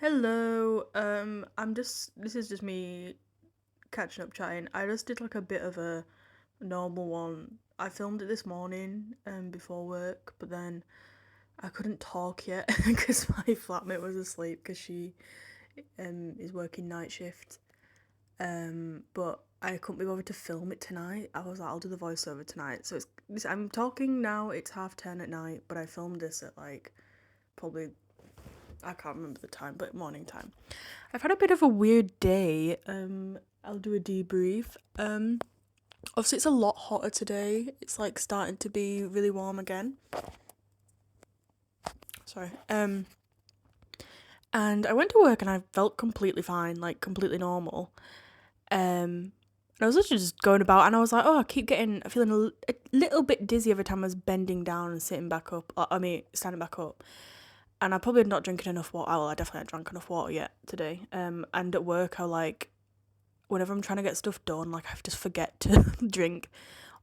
Hello. This is just me catching up chatting. I just did like a bit of a normal one. I filmed it this morning before work, but then I couldn't talk yet because my flatmate was asleep because she is working night shift. But I couldn't be bothered to film it tonight. I was like, I'll do the voiceover tonight. So I'm talking now. It's 10:30 at night, but I filmed this at like probably I can't remember the time, but morning time. I've had a bit of a weird day. I'll do a debrief. Obviously it's a lot hotter today. It's like starting to be really warm again. Sorry. And I went to work and I felt completely fine, like completely normal. And I was literally just going about and I was like, oh, I feeling a little bit dizzy every time I was bending down and sitting back up. Standing back up. And I probably had not drinking enough water. Well, I definitely hadn't drank enough water yet today. And at work, whenever I'm trying to get stuff done, like I just forget to drink,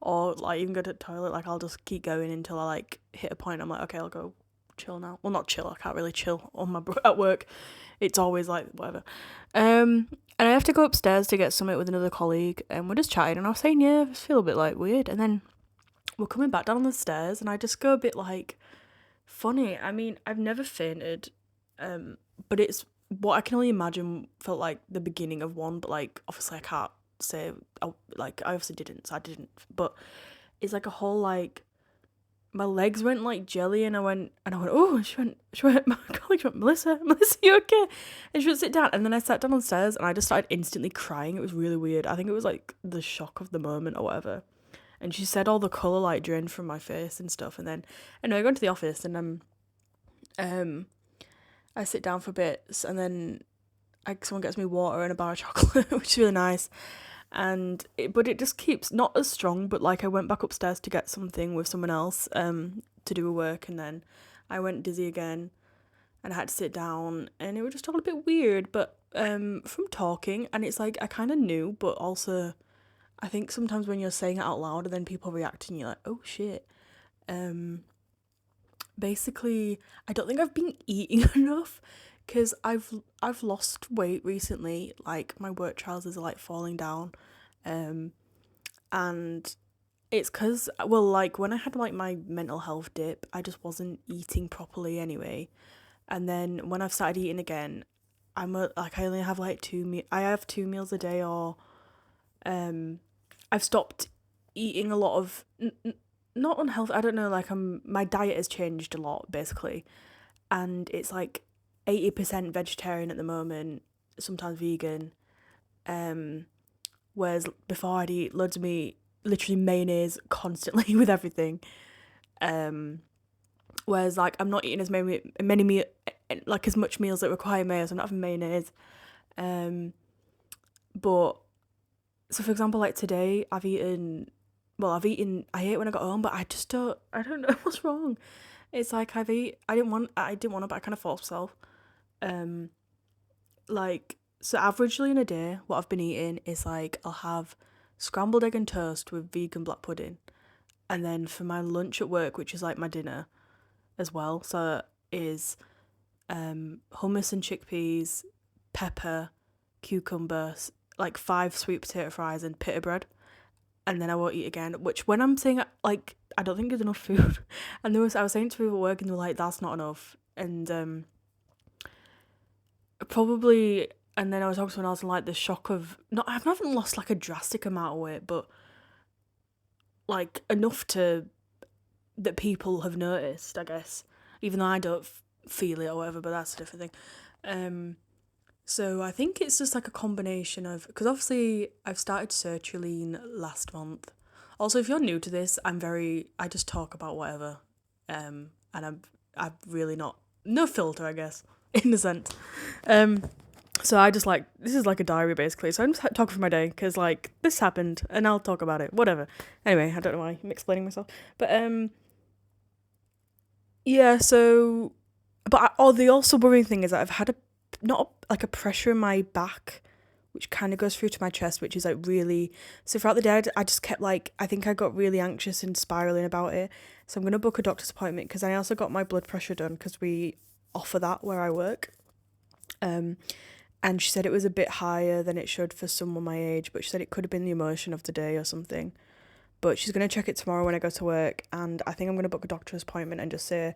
or like even go to the toilet. Like I'll just keep going until I like hit a point. I'm like, okay, I'll go chill now. Well, not chill. I can't really chill on my at work. It's always like whatever. And I have to go upstairs to get something with another colleague, and we're just chatting. And I was saying, yeah, I just feel a bit like weird. And then we're coming back down the stairs, and I just go a bit like funny. I mean, I've never fainted, but it's what I can only imagine felt like the beginning of one. But like, obviously, I can't say. Like, I obviously didn't, so I didn't. But it's like a whole like my legs went like jelly, and I went. Oh, and she went. My colleague went, Melissa, you okay? And she went sit down, and then I sat down on stairs, and I just started instantly crying. It was really weird. I think it was like the shock of the moment or whatever. And she said all the colour like drained from my face and stuff. And then anyway, I go into the office and um I sit down for bits and then someone gets me water and a bar of chocolate, which is really nice. But it just keeps not as strong. But like I went back upstairs to get something with someone else to do a work, and then I went dizzy again, and I had to sit down, and it was just all a bit weird. But from talking, and it's like I kind of knew, but also I think sometimes when you're saying it out loud and then people react and you're like, oh shit. Um, Basically, I don't think I've been eating enough because I've lost weight recently. Like my work trousers are like falling down, um, and it's because well, like when I had like my mental health dip, I just wasn't eating properly anyway. And then when I've started eating again, like I only have like I have 2 meals a day, or um I've stopped eating a lot of not unhealthy. I don't know. Like my diet has changed a lot basically, and it's like 80% vegetarian at the moment, sometimes vegan. Um, Whereas before I'd eat loads of meat, literally mayonnaise constantly with everything. Um, Whereas like I'm not eating as many meal like as much meals that require mayo. So I'm not having mayonnaise. Um, but so for example, like today I ate when I got home, but I don't know what's wrong. It's like I didn't want it, but I kind of forced myself. Um, like, so averagely in a day, what I've been eating is like, I'll have scrambled egg and toast with vegan black pudding. And then for my lunch at work, which is like my dinner as well, so is hummus and chickpeas, pepper, cucumber, like 5 sweet potato fries and pita bread. And then I won't eat again. Which when I'm saying like I don't think there's enough food, and I was saying to people at work, and they were like, "That's not enough." And probably, and then I was talking to someone else, and like the shock of not I haven't lost like a drastic amount of weight, but like enough to that people have noticed, I guess. Even though I don't feel it or whatever, but that's a different thing. So I think it's just like a combination of because obviously I've started sertraline last month. Also, if you're new to this, I just talk about whatever, and I'm really not no filter, I guess, in a sense. Um, so I just like this is like a diary basically. So I'm just talking for my day because like this happened and I'll talk about it, whatever. Anyway, I don't know why I'm explaining myself, but yeah. So, the also worrying thing is that I've had not like a pressure in my back, which kind of goes through to my chest, which is like really. So throughout the day, I just kept like I think I got really anxious and spiraling about it. So I'm gonna book a doctor's appointment because I also got my blood pressure done because we offer that where I work. And she said it was a bit higher than it should for someone my age, but she said it could have been the emotion of the day or something. But she's going to check it tomorrow when I go to work, and I think I'm going to book a doctor's appointment and just say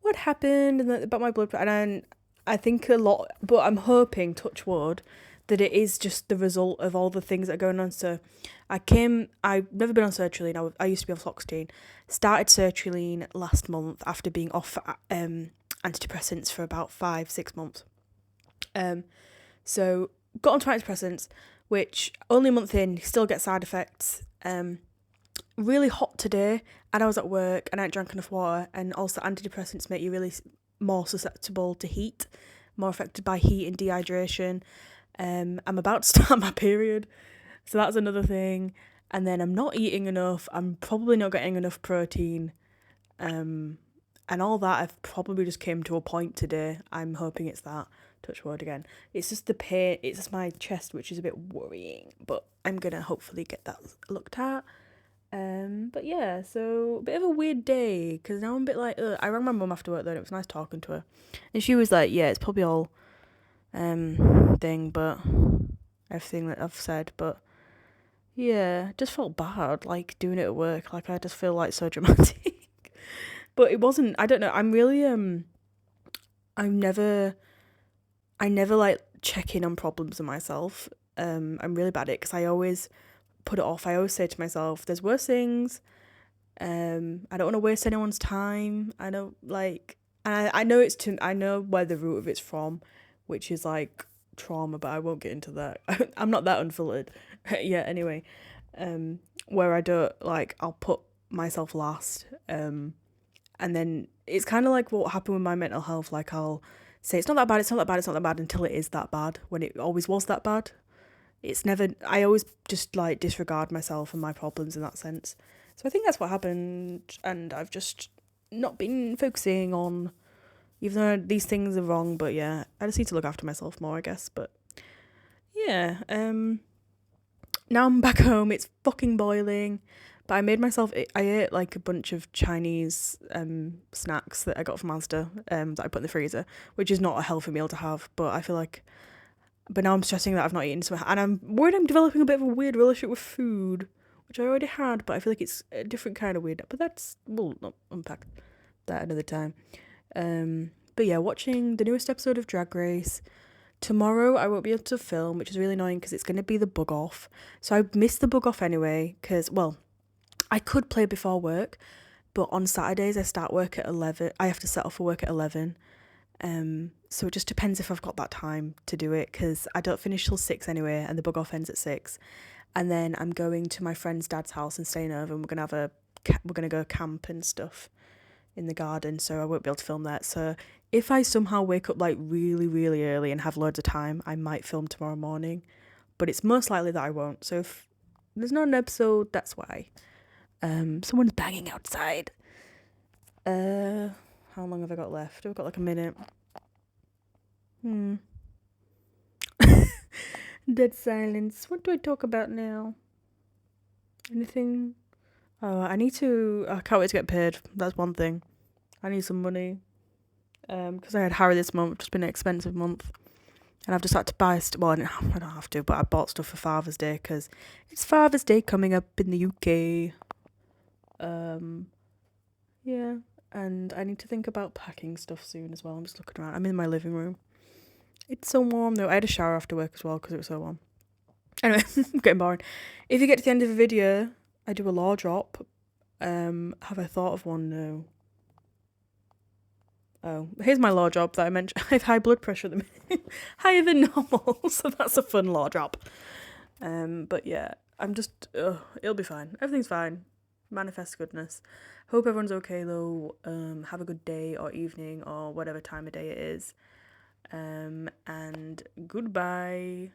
what happened and about my blood pressure. And I think a lot, but I'm hoping, touch wood, that it is just the result of all the things that are going on. So I've never been on sertraline. I used to be on Floxetine. Started sertraline last month after being off antidepressants for about 5-6 months. So got onto antidepressants, which only a month in, still get side effects. Really hot today, and I was at work and I hadn't drank enough water, and also antidepressants make you really more susceptible to heat, more affected by heat and dehydration. I'm about to start my period, so that's another thing. And then I'm not eating enough. I'm probably not getting enough protein. And all that I've probably just came to a point today. I'm hoping it's that. Touch wood again. It's just the pain. It's just my chest, which is a bit worrying. But I'm gonna hopefully get that looked at. But yeah, so a bit of a weird day, because now I'm a bit like, I rang my mum after work though, and it was nice talking to her. And she was like, yeah, it's probably all, thing, but everything that I've said, but yeah, just felt bad, like, doing it at work, like, I just feel like so dramatic. But it wasn't, I don't know, I'm really, I never, like, check in on problems in myself. I'm really bad at it, because I always put it off. I always say to myself, there's worse things. I don't want to waste anyone's time. I don't like, and I know I know where the root of it's from, which is like trauma, but I won't get into that. I'm not that unfiltered. Yeah, anyway, where I don't, like, I'll put myself last. And then it's kind of like what happened with my mental health. Like, I'll say it's not that bad, it's not that bad, it's not that bad, until it is that bad, when it always was that bad. It's never, I always just, like, disregard myself and my problems in that sense. So I think that's what happened, and I've just not been focusing on, even though these things are wrong, but yeah, I just need to look after myself more, I guess. But yeah, now I'm back home, it's fucking boiling, but I ate like a bunch of Chinese snacks that I got from Asda, that I put in the freezer, which is not a healthy meal to have, but I feel like, but now I'm stressing that I've not eaten some, and I'm worried I'm developing a bit of a weird relationship with food, which I already had, but I feel like it's a different kind of weird. But we'll not unpack that another time. But yeah, watching the newest episode of Drag Race. Tomorrow I won't be able to film, which is really annoying because it's going to be the bug off. So I missed the bug off anyway, because, well, I could play before work, but on Saturdays I start work at 11. I have to set off for work at 11. So it just depends if I've got that time to do it, because I don't finish till 6 anyway, and the bug off ends at 6. And then I'm going to my friend's dad's house and staying over, and we're gonna go camp and stuff in the garden, so I won't be able to film that. So if I somehow wake up like really, really early and have loads of time, I might film tomorrow morning, but it's most likely that I won't. So if there's not an episode, that's why. Someone's banging outside. How long have I got left? I've got like a minute. Dead silence. What do I talk about now? Anything? Oh, I can't wait to get paid. That's one thing. I need some money. Because I had Harry this month, which has been an expensive month. And I've just had to buy well, I don't have to, but I bought stuff for Father's Day, because it's Father's Day coming up in the UK. Yeah, and I need to think about packing stuff soon as well. I'm just looking around. I'm in my living room. It's so warm though. I had a shower after work as well because it was so warm. Anyway, I'm getting boring. If you get to the end of the video, I do a law drop. Have I thought of one? No. Oh, here's my law drop that I mentioned. I have high blood pressure at the minute. Higher than normal, so that's a fun law drop. But yeah, I'm just, it'll be fine. Everything's fine. Manifest goodness. Hope everyone's okay though. Have a good day or evening or whatever time of day it is. And goodbye.